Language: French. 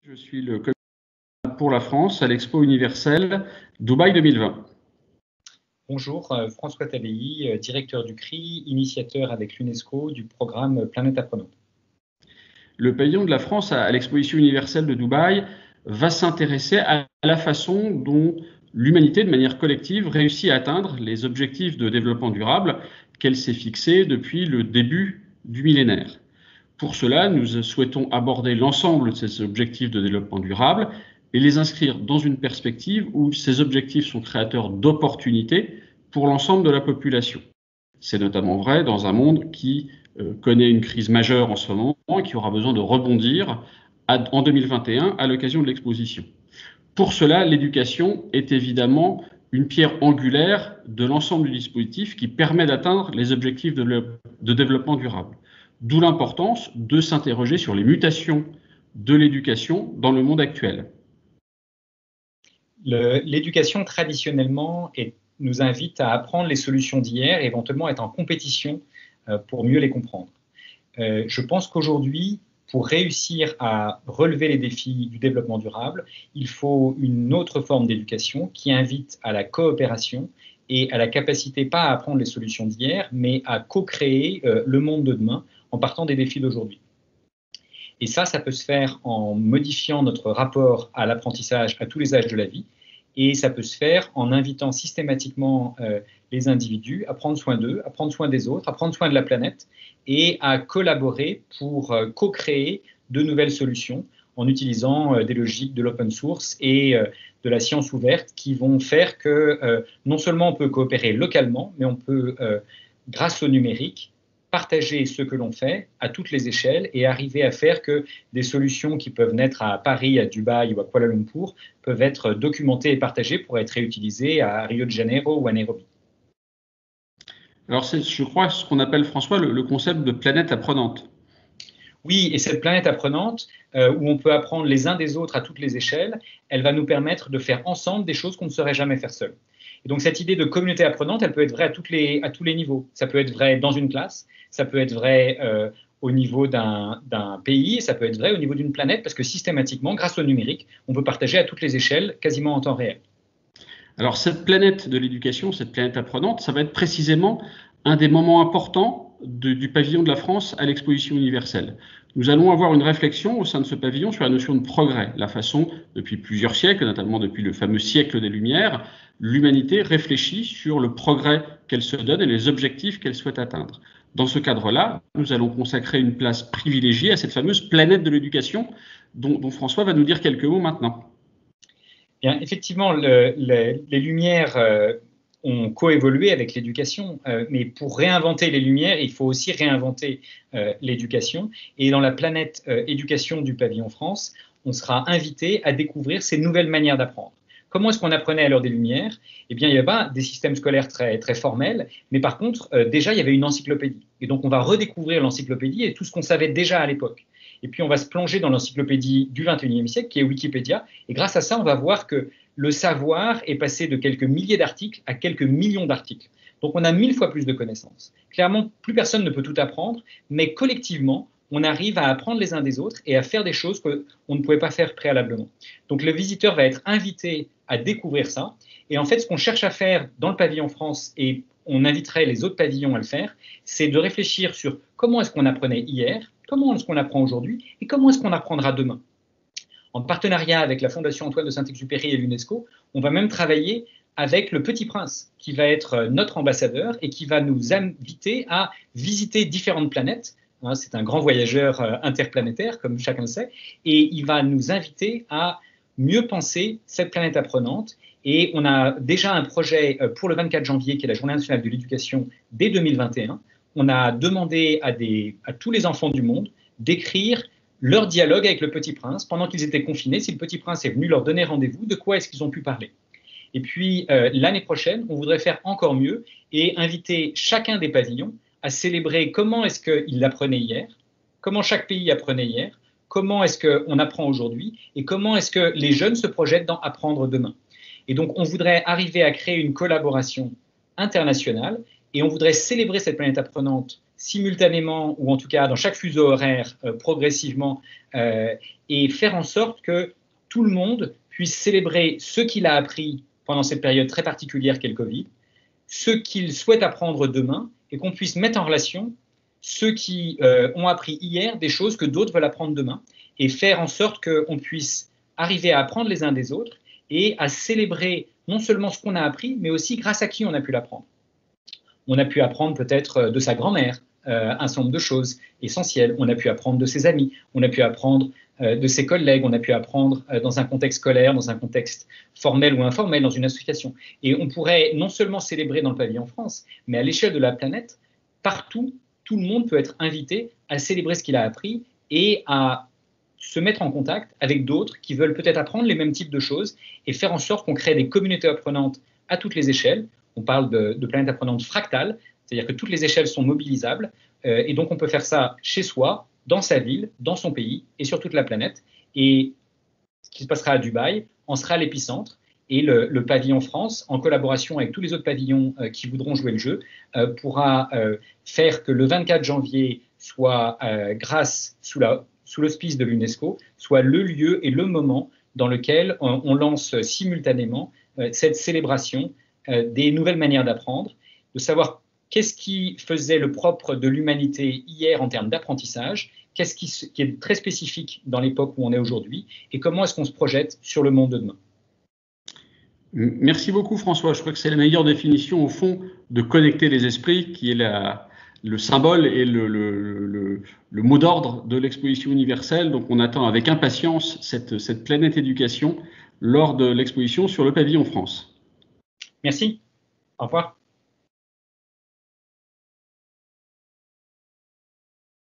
Je suis le commissaire pour la France à l'Expo universelle Dubaï 2020. Bonjour, François Taveilly, directeur du CRI, initiateur avec l'UNESCO du programme Planète Apprenante. Le pavillon de la France à l'exposition universelle de Dubaï va s'intéresser à la façon dont l'humanité, de manière collective, réussit à atteindre les objectifs de développement durable qu'elle s'est fixés depuis le début du millénaire. Pour cela, nous souhaitons aborder l'ensemble de ces objectifs de développement durable et les inscrire dans une perspective où ces objectifs sont créateurs d'opportunités pour l'ensemble de la population. C'est notamment vrai dans un monde qui connaît une crise majeure en ce moment et qui aura besoin de rebondir en 2021 à l'occasion de l'exposition. Pour cela, l'éducation est évidemment une pierre angulaire de l'ensemble du dispositif qui permet d'atteindre les objectifs de développement durable. D'où l'importance de s'interroger sur les mutations de l'éducation dans le monde actuel. L'éducation, traditionnellement, nous invite à apprendre les solutions d'hier et éventuellement être en compétition pour mieux les comprendre. Je pense qu'aujourd'hui, pour réussir à relever les défis du développement durable, il faut une autre forme d'éducation qui invite à la coopération et à la capacité, pas à apprendre les solutions d'hier, mais à co-créer le monde de demain en partant des défis d'aujourd'hui. Et ça peut se faire en modifiant notre rapport à l'apprentissage à tous les âges de la vie, et ça peut se faire en invitant systématiquement les individus à prendre soin d'eux, à prendre soin des autres, à prendre soin de la planète, et à collaborer pour co-créer de nouvelles solutions en utilisant des logiques de l'open source et de la science ouverte qui vont faire que non seulement on peut coopérer localement, mais on peut, grâce au numérique, partager ce que l'on fait à toutes les échelles et arriver à faire que des solutions qui peuvent naître à Paris, à Dubaï ou à Kuala Lumpur peuvent être documentées et partagées pour être réutilisées à Rio de Janeiro ou à Nairobi. Alors c'est, je crois, ce qu'on appelle, François, le concept de planète apprenante. Oui, et cette planète apprenante, où on peut apprendre les uns des autres à toutes les échelles, elle va nous permettre de faire ensemble des choses qu'on ne saurait jamais faire seul. Et donc cette idée de communauté apprenante, elle peut être vraie à tous les niveaux. Ça peut être vrai dans une classe, ça peut être vrai au niveau d'un pays, ça peut être vrai au niveau d'une planète, parce que systématiquement, grâce au numérique, on peut partager à toutes les échelles, quasiment en temps réel. Alors cette planète de l'éducation, cette planète apprenante, ça va être précisément un des moments importants du pavillon de la France à l'exposition universelle. Nous allons avoir une réflexion au sein de ce pavillon sur la notion de progrès, la façon, depuis plusieurs siècles, notamment depuis le fameux siècle des Lumières, l'humanité réfléchit sur le progrès qu'elle se donne et les objectifs qu'elle souhaite atteindre. Dans ce cadre-là, nous allons consacrer une place privilégiée à cette fameuse planète de l'éducation dont François va nous dire quelques mots maintenant. Bien, effectivement, les Lumières ont coévolué avec l'éducation, mais pour réinventer les Lumières, il faut aussi réinventer l'éducation. Et dans la planète éducation du pavillon France, on sera invité à découvrir ces nouvelles manières d'apprendre. Comment est-ce qu'on apprenait à l'heure des Lumières? Eh bien, il n'y avait pas des systèmes scolaires très, très formels, mais par contre, déjà, il y avait une encyclopédie. Et donc, on va redécouvrir l'encyclopédie et tout ce qu'on savait déjà à l'époque. Et puis, on va se plonger dans l'encyclopédie du XXIe siècle, qui est Wikipédia. Et grâce à ça, on va voir que le savoir est passé de quelques milliers d'articles à quelques millions d'articles. Donc, on a 1000 fois plus de connaissances. Clairement, plus personne ne peut tout apprendre, mais collectivement, on arrive à apprendre les uns des autres et à faire des choses qu'on ne pouvait pas faire préalablement. Donc, le visiteur va être invité à découvrir ça. Et en fait, ce qu'on cherche à faire dans le pavillon France, et on inviterait les autres pavillons à le faire, c'est de réfléchir sur comment est-ce qu'on apprenait hier, comment est-ce qu'on apprend aujourd'hui et comment est-ce qu'on apprendra demain. En partenariat avec la Fondation Antoine de Saint-Exupéry et l'UNESCO, on va même travailler avec le Petit Prince, qui va être notre ambassadeur et qui va nous inviter à visiter différentes planètes. C'est un grand voyageur interplanétaire, comme chacun le sait, et il va nous inviter à mieux penser cette planète apprenante. Et on a déjà un projet pour le 24 janvier, qui est la Journée nationale de l'éducation, dès 2021. On a demandé à tous les enfants du monde d'écrire leur dialogue avec le Petit Prince pendant qu'ils étaient confinés. Si le Petit Prince est venu leur donner rendez-vous, de quoi est-ce qu'ils ont pu parler? Et puis, l'année prochaine, on voudrait faire encore mieux et inviter chacun des pavillons à célébrer comment est-ce qu'il apprenait hier, comment chaque pays apprenait hier, comment est-ce qu'on apprend aujourd'hui et comment est-ce que les jeunes se projettent dans apprendre demain. Et donc, on voudrait arriver à créer une collaboration internationale et on voudrait célébrer cette planète apprenante simultanément, ou en tout cas dans chaque fuseau horaire progressivement, et faire en sorte que tout le monde puisse célébrer ce qu'il a appris pendant cette période très particulière qu'est le Covid, ce qu'il souhaite apprendre demain, et qu'on puisse mettre en relation ceux qui ont appris hier des choses que d'autres veulent apprendre demain, et faire en sorte qu'on puisse arriver à apprendre les uns des autres et à célébrer non seulement ce qu'on a appris, mais aussi grâce à qui on a pu l'apprendre. On a pu apprendre peut-être de sa grand-mère un certain nombre de choses essentielles, on a pu apprendre de ses amis, on a pu apprendre de ses collègues, on a pu apprendre dans un contexte scolaire, dans un contexte formel ou informel, dans une association. Et on pourrait non seulement célébrer dans le pavillon France, mais à l'échelle de la planète, partout, tout le monde peut être invité à célébrer ce qu'il a appris et à se mettre en contact avec d'autres qui veulent peut-être apprendre les mêmes types de choses et faire en sorte qu'on crée des communautés apprenantes à toutes les échelles. On parle de planètes apprenantes fractales, c'est-à-dire que toutes les échelles sont mobilisables et donc on peut faire ça chez soi, dans sa ville, dans son pays et sur toute la planète. Et ce qui se passera à Dubaï en sera l'épicentre. Et le pavillon France, en collaboration avec tous les autres pavillons qui voudront jouer le jeu, pourra faire que le 24 janvier soit, grâce sous l'auspice de l'UNESCO, soit le lieu et le moment dans lequel on lance simultanément cette célébration des nouvelles manières d'apprendre, de savoir qu'est-ce qui faisait le propre de l'humanité hier en termes d'apprentissage, qu'est-ce qui est très spécifique dans l'époque où on est aujourd'hui, et comment est-ce qu'on se projette sur le monde de demain. Merci beaucoup François, je crois que c'est la meilleure définition au fond de connecter les esprits qui est le symbole et le mot d'ordre de l'exposition universelle. Donc on attend avec impatience cette planète éducation lors de l'exposition sur le pavillon France. Merci, au revoir.